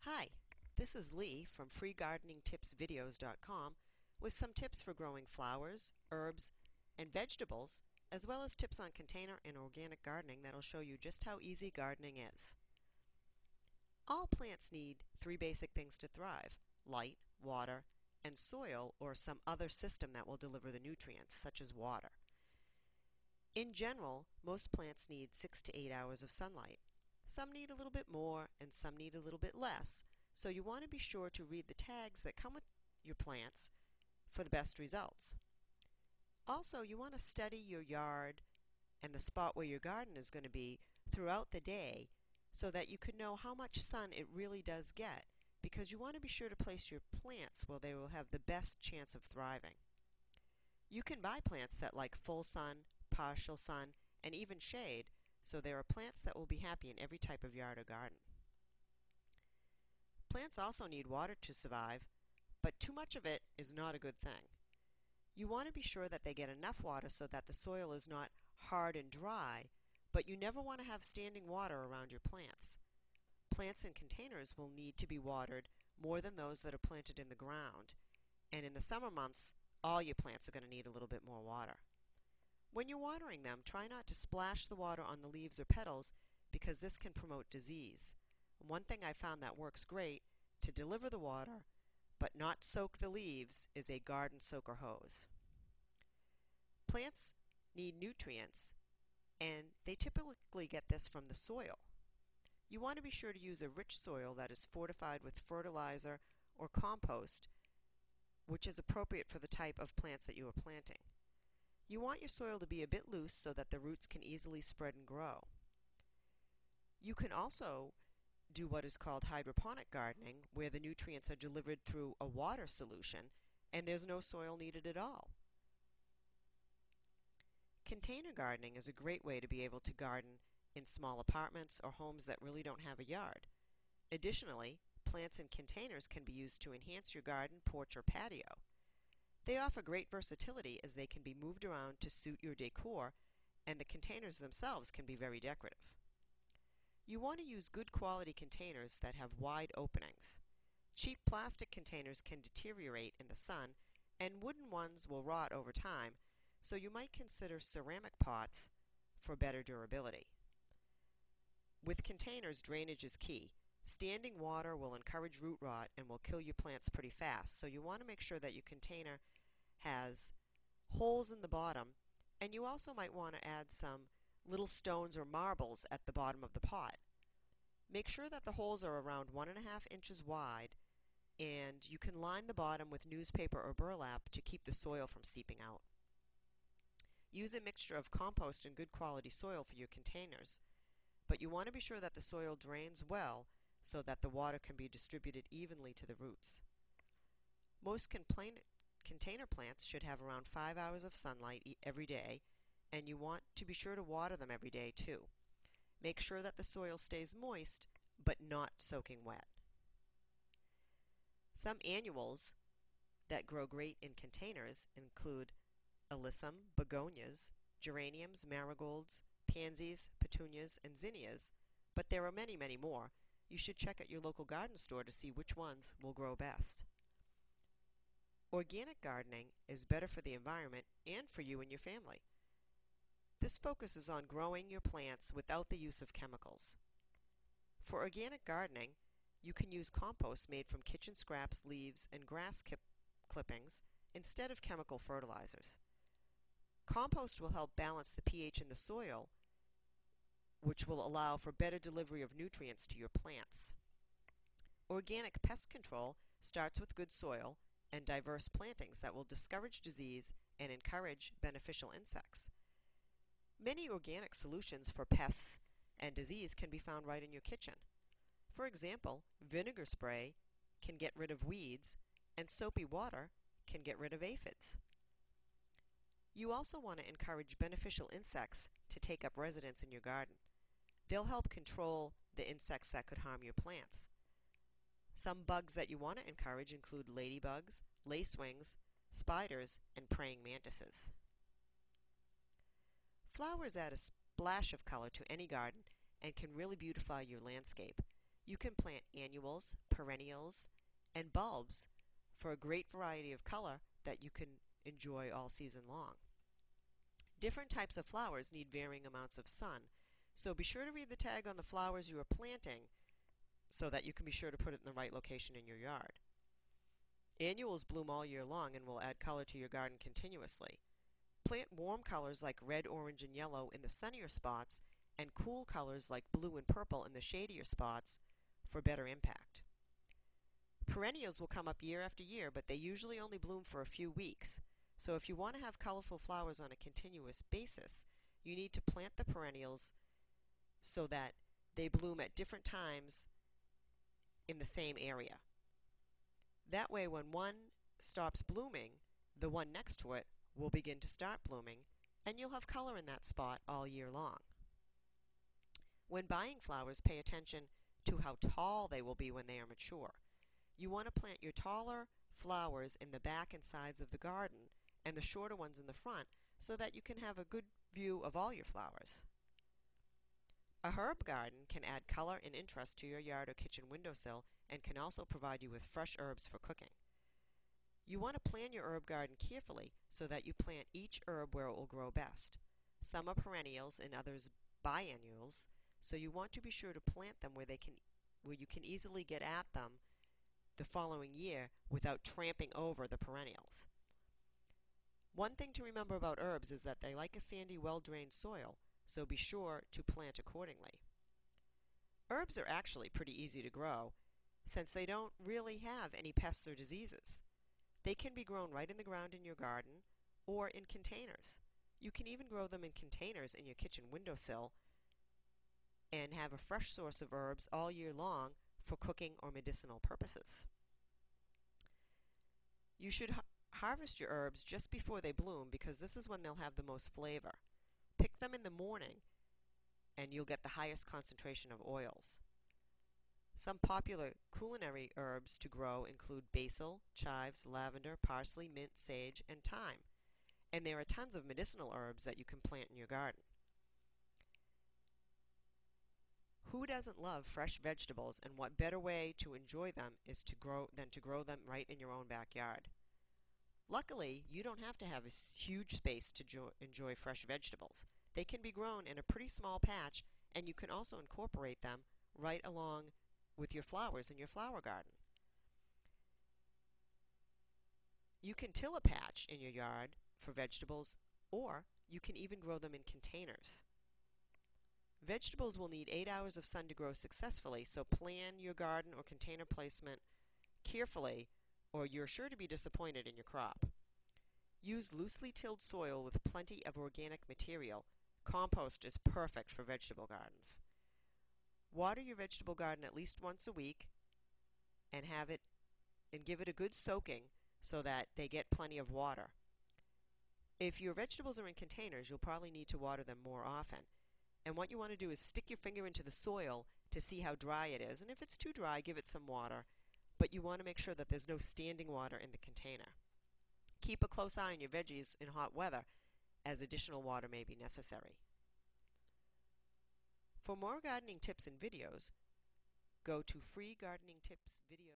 Hi, this is Lee from freegardeningtipsvideos.com with some tips for growing flowers, herbs, and vegetables, as well as tips on container and organic gardening that'll show you just how easy gardening is. All plants need three basic things to thrive: light, water, and soil or some other system that will deliver the nutrients, such as water. In general, most plants need 6 to 8 hours of sunlight. Some need a little bit more and some need a little bit less, so you want to be sure to read the tags that come with your plants for the best results. Also, you want to study your yard and the spot where your garden is going to be throughout the day so that you can know how much sun it really does get, because you want to be sure to place your plants where they will have the best chance of thriving. You can buy plants that like full sun, partial sun, and even shade, so there are plants that will be happy in every type of yard or garden. Plants also need water to survive, but too much of it is not a good thing. You want to be sure that they get enough water so that the soil is not hard and dry, but you never want to have standing water around your plants. Plants in containers will need to be watered more than those that are planted in the ground, and in the summer months, all your plants are going to need a little bit more water. When you're watering them, try not to splash the water on the leaves or petals, because this can promote disease. One thing I found that works great to deliver the water but not soak the leaves is a garden soaker hose. Plants need nutrients, and they typically get this from the soil. You want to be sure to use a rich soil that is fortified with fertilizer or compost, which is appropriate for the type of plants that you are planting. You want your soil to be a bit loose so that the roots can easily spread and grow. You can also do what is called hydroponic gardening, where the nutrients are delivered through a water solution and there's no soil needed at all. Container gardening is a great way to be able to garden in small apartments or homes that really don't have a yard. Additionally, plants in containers can be used to enhance your garden, porch, or patio. They offer great versatility as they can be moved around to suit your decor, and the containers themselves can be very decorative. You want to use good quality containers that have wide openings. Cheap plastic containers can deteriorate in the sun, and wooden ones will rot over time, so you might consider ceramic pots for better durability. With containers, drainage is key. Standing water will encourage root rot and will kill your plants pretty fast, so you want to make sure that your container has holes in the bottom, and you also might want to add some little stones or marbles at the bottom of the pot. Make sure that the holes are around 1.5 inches wide, and you can line the bottom with newspaper or burlap to keep the soil from seeping out. Use a mixture of compost and good quality soil for your containers, but you want to be sure that the soil drains well so that the water can be distributed evenly to the roots. Most container plants should have around 5 hours of sunlight every day, and you want to be sure to water them every day too. Make sure that the soil stays moist but not soaking wet. Some annuals that grow great in containers include alyssum, begonias, geraniums, marigolds, pansies, petunias, and zinnias, but there are many, many more. You should check at your local garden store to see which ones will grow best. Organic gardening is better for the environment and for you and your family. This focuses on growing your plants without the use of chemicals. For organic gardening, you can use compost made from kitchen scraps, leaves, and grass clippings instead of chemical fertilizers. Compost will help balance the pH in the soil, which will allow for better delivery of nutrients to your plants. Organic pest control starts with good soil and diverse plantings that will discourage disease and encourage beneficial insects. Many organic solutions for pests and disease can be found right in your kitchen. For example, vinegar spray can get rid of weeds, and soapy water can get rid of aphids. You also want to encourage beneficial insects to take up residence in your garden. They'll help control the insects that could harm your plants. Some bugs that you want to encourage include ladybugs, lacewings, spiders, and praying mantises. Flowers add a splash of color to any garden and can really beautify your landscape. You can plant annuals, perennials, and bulbs for a great variety of color that you can enjoy all season long. Different types of flowers need varying amounts of sun, so be sure to read the tag on the flowers you are planting so that you can be sure to put it in the right location in your yard. Annuals bloom all year long and will add color to your garden continuously. Plant warm colors like red, orange, and yellow in the sunnier spots and cool colors like blue and purple in the shadier spots for better impact. Perennials will come up year after year, but they usually only bloom for a few weeks. So if you want to have colorful flowers on a continuous basis, you need to plant the perennials so that they bloom at different times in the same area. That way, when one stops blooming, the one next to it will begin to start blooming, and you'll have color in that spot all year long. When buying flowers, pay attention to how tall they will be when they are mature. You want to plant your taller flowers in the back and sides of the garden and the shorter ones in the front so that you can have a good view of all your flowers. A herb garden can add color and interest to your yard or kitchen windowsill and can also provide you with fresh herbs for cooking. You want to plan your herb garden carefully so that you plant each herb where it will grow best. Some are perennials and others biennials, so you want to be sure to plant them where you can easily get at them the following year without tramping over the perennials. One thing to remember about herbs is that they like a sandy, well-drained soil, so be sure to plant accordingly. Herbs are actually pretty easy to grow since they don't really have any pests or diseases. They can be grown right in the ground in your garden or in containers. You can even grow them in containers in your kitchen windowsill and have a fresh source of herbs all year long for cooking or medicinal purposes. You should harvest your herbs just before they bloom because this is when they'll have the most flavor. Pick them in the morning and you'll get the highest concentration of oils. Some popular culinary herbs to grow include basil, chives, lavender, parsley, mint, sage, and thyme. And there are tons of medicinal herbs that you can plant in your garden. Who doesn't love fresh vegetables, and what better way to enjoy them than to grow them right in your own backyard? Luckily, you don't have to have a huge space to enjoy fresh vegetables. They can be grown in a pretty small patch, and you can also incorporate them right along with your flowers in your flower garden. You can till a patch in your yard for vegetables, or you can even grow them in containers. Vegetables will need 8 hours of sun to grow successfully, so plan your garden or container placement carefully, or you're sure to be disappointed in your crop. Use loosely tilled soil with plenty of organic material. Compost is perfect for vegetable gardens. Water your vegetable garden at least once a week and give it a good soaking so that they get plenty of water. If your vegetables are in containers, you'll probably need to water them more often. And what you want to do is stick your finger into the soil to see how dry it is. And if it's too dry, give it some water. But you want to make sure that there's no standing water in the container. Keep a close eye on your veggies in hot weather, as additional water may be necessary. For more gardening tips and videos, go to Free Gardening Tips video.